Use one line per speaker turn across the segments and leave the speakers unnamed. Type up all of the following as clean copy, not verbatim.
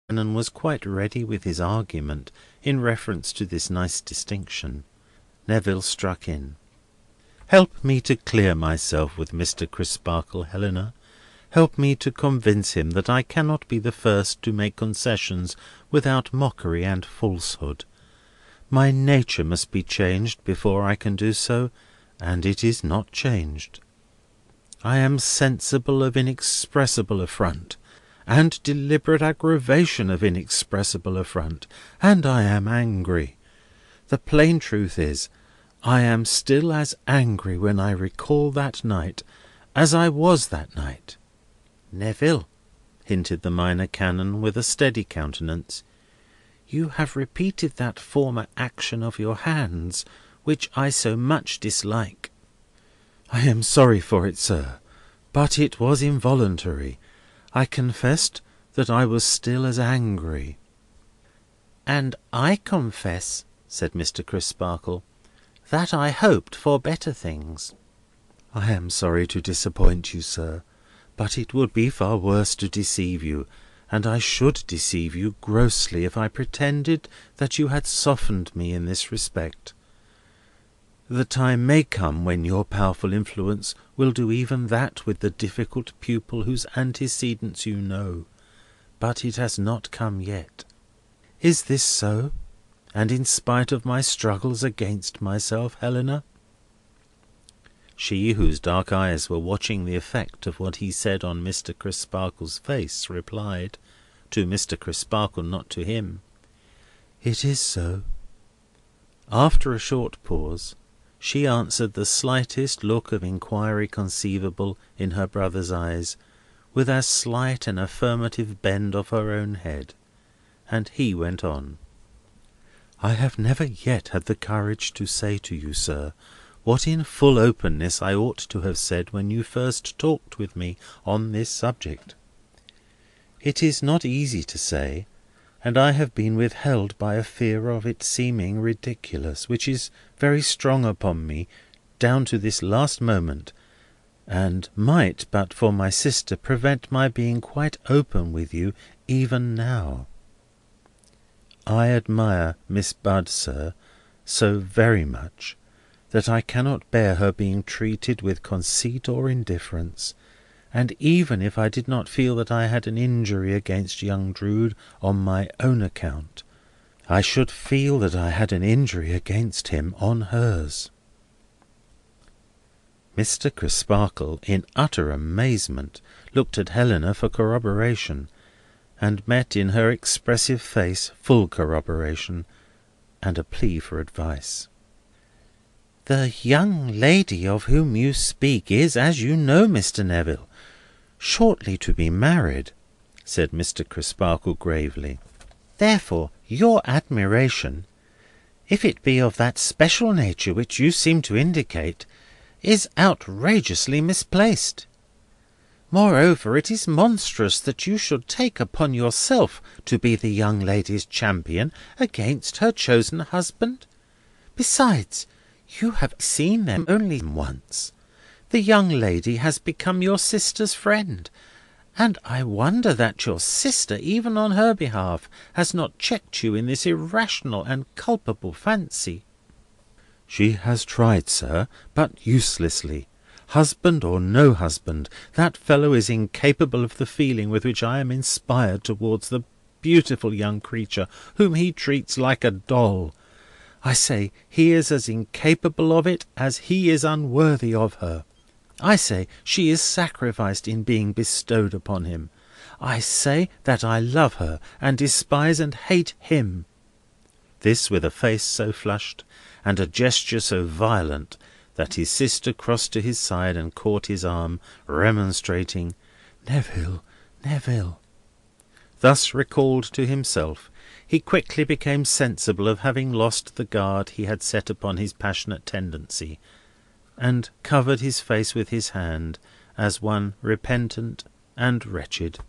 Canon was quite ready with his argument in reference to this nice distinction. Neville struck in. "Help me to clear myself with Mr. Crisparkle, Helena. Help me to convince him that I cannot be the first to make concessions without mockery and falsehood. My nature must be changed before I can do so, and it is not changed. I am sensible of inexpressible affront, and deliberate aggravation of inexpressible affront, and I am angry. The plain truth is, I am still as angry when I recall that night as I was that night." "Neville," hinted the Minor Canon with a steady countenance, "you have repeated that former action of your hands, which I so much dislike." "I am sorry for it, sir, but it was involuntary. I confessed that I was still as angry." "And I confess," said Mr. Crisparkle, "that I hoped for better things." "I am sorry to disappoint you, sir, but it would be far worse to deceive you, and I should deceive you grossly if I pretended that you had softened me in this respect. The time may come when your powerful influence will do even that with the difficult pupil whose antecedents you know, but it has not come yet. Is this so, and in spite of my struggles against myself, Helena?" She, whose dark eyes were watching the effect of what he said on Mr. Crisparkle's face, replied, to Mr. Crisparkle, not to him, "It is so." After a short pause, she answered the slightest look of inquiry conceivable in her brother's eyes, with as slight an affirmative bend of her own head, and he went on. "I have never yet had the courage to say to you, sir, what in full openness I ought to have said when you first talked with me on this subject. It is not easy to say, and I have been withheld by a fear of its seeming ridiculous, which is very strong upon me down to this last moment, and might, but for my sister, prevent my being quite open with you even now. I admire Miss Bud, sir, so very much, that I cannot bear her being treated with conceit or indifference, and even if I did not feel that I had an injury against young Drood on my own account, I should feel that I had an injury against him on hers." Mr. Crisparkle, in utter amazement, looked at Helena for corroboration, and met in her expressive face full corroboration, and a plea for advice. "The young lady of whom you speak is, as you know, Mr. Neville, shortly to be married," said Mr. Crisparkle gravely. "Therefore your admiration, if it be of that special nature which you seem to indicate, is outrageously misplaced. Moreover, it is monstrous that you should take upon yourself to be the young lady's champion against her chosen husband. Besides, you have seen them only once. The young lady has become your sister's friend, and I wonder that your sister, even on her behalf, has not checked you in this irrational and culpable fancy." "She has tried, sir, but uselessly. Husband or no husband, that fellow is incapable of the feeling with which I am inspired towards the beautiful young creature whom he treats like a doll. I say he is as incapable of it as he is unworthy of her. I say she is sacrificed in being bestowed upon him. I say that I love her, and despise and hate him." This with a face so flushed, and a gesture so violent, that his sister crossed to his side and caught his arm, remonstrating, "Neville, Neville!" Thus recalled to himself, he quickly became sensible of having lost the guard he had set upon his passionate tendency, and covered his face with his hand, as one repentant and wretched.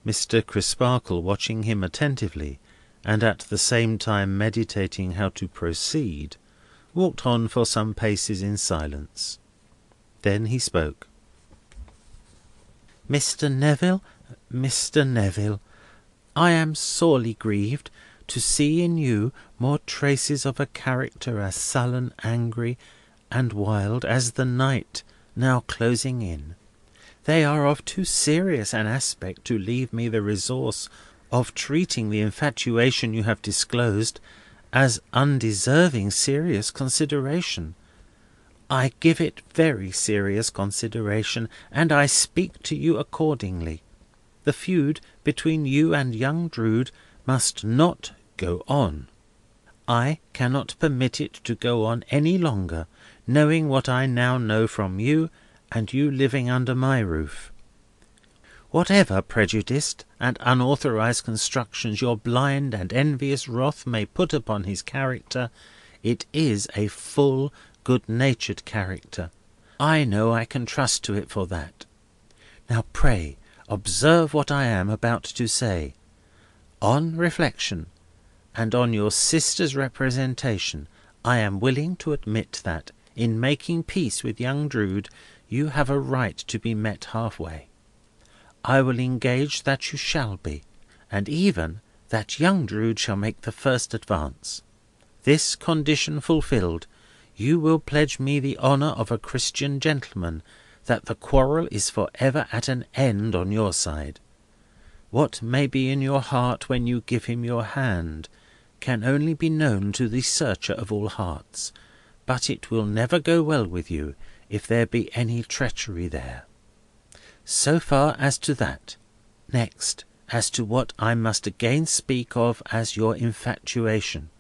Mr. Crisparkle, watching him attentively, and at the same time meditating how to proceed, walked on for some paces in silence. Then he spoke. "Mr. Neville, Mr. Neville, I am sorely grieved to see in you more traces of a character as sullen, angry, and wild as the night now closing in. They are of too serious an aspect to leave me the resource of treating the infatuation you have disclosed as undeserving serious consideration. I give it very serious consideration, and I speak to you accordingly. The feud between you and young Drood must not go on. I cannot permit it to go on any longer, knowing what I now know from you, and you living under my roof. Whatever prejudiced and unauthorized constructions your blind and envious wrath may put upon his character, it is a full, good-natured character. I know I can trust to it for that. Now pray observe what I am about to say. On reflection, and on your sister's representation, I am willing to admit that, in making peace with young Drood, you have a right to be met halfway. I will engage that you shall be, and even that young Drood shall make the first advance. This condition fulfilled, you will pledge me the honour of a Christian gentleman that the quarrel is for ever at an end on your side. What may be in your heart when you give him your hand can only be known to the Searcher of all hearts, but it will never go well with you if there be any treachery there. So far as to that. Next, as to what I must again speak of as your infatuation.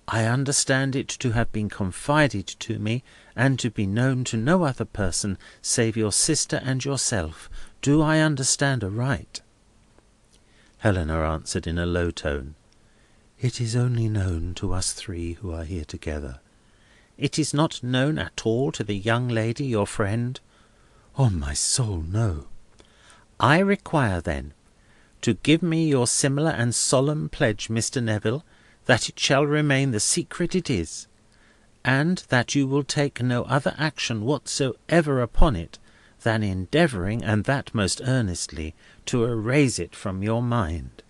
I understand it to have been confided to me, and to be known to no other person save your sister and yourself. Do I understand aright? Helena answered in a low tone, "It is only known to us three who are here together." "It is not known at all to the young lady, your friend?" "On my soul, no." "I require, then, to give me your similar and solemn pledge, Mr. Neville, that it shall remain the secret it is, and that you will take no other action whatsoever upon it than endeavouring, and that most earnestly, to erase it from your mind.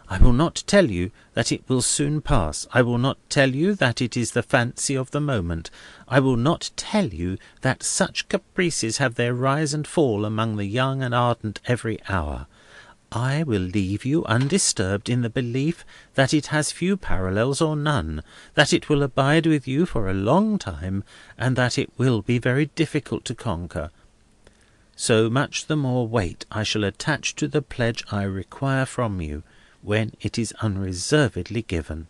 I will not tell you that it will soon pass. I will not tell you that it is the fancy of the moment. I will not tell you that such caprices have their rise and fall among the young and ardent every hour. I will leave you undisturbed in the belief that it has few parallels or none, that it will abide with you for a long time, and that it will be very difficult to conquer. So much the more weight I shall attach to the pledge I require from you, when it is unreservedly given."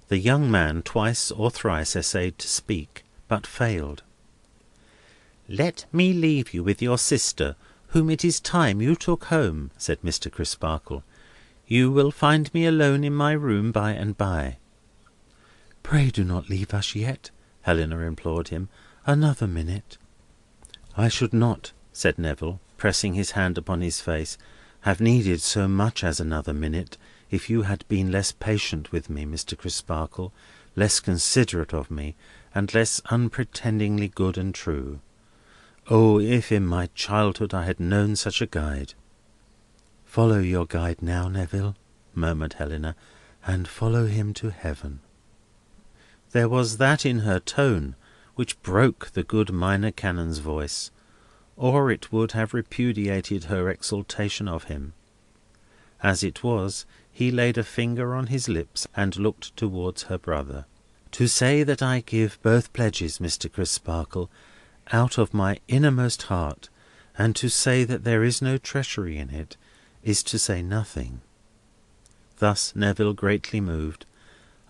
The young man twice or thrice essayed to speak, but failed. "Let me leave you with your sister, whom it is time you took home," said Mr. Crisparkle. "You will find me alone in my room by and by." "Pray do not leave us yet," Helena implored him. "Another minute." "I should not," said Neville, pressing his hand upon his face, "have needed so much as another minute, if you had been less patient with me, Mr. Crisparkle, less considerate of me, and less unpretendingly good and true. Oh, if in my childhood I had known such a guide!" "Follow your guide now, Neville," murmured Helena, "and follow him to heaven." There was that in her tone which broke the good Minor Canon's voice, or it would have repudiated her exaltation of him. As it was, he laid a finger on his lips and looked towards her brother. "To say that I give both pledges, Mr. Crisparkle, out of my innermost heart, and to say that there is no treachery in it, is to say nothing." Thus Neville greatly moved.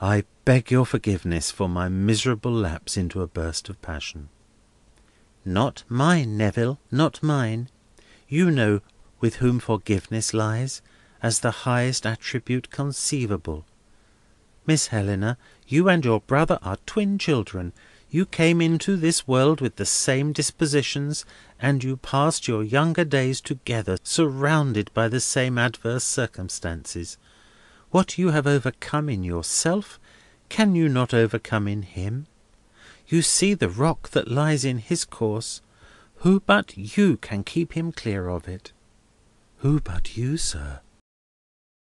"I beg your forgiveness for my miserable lapse into a burst of passion." "Not mine, Neville, not mine. You know with whom forgiveness lies, as the highest attribute conceivable. Miss Helena, you and your brother are twin children. You came into this world with the same dispositions, and you passed your younger days together, surrounded by the same adverse circumstances. What you have overcome in yourself, can you not overcome in him? You see the rock that lies in his course. Who but you can keep him clear of it?" "Who but you, sir?"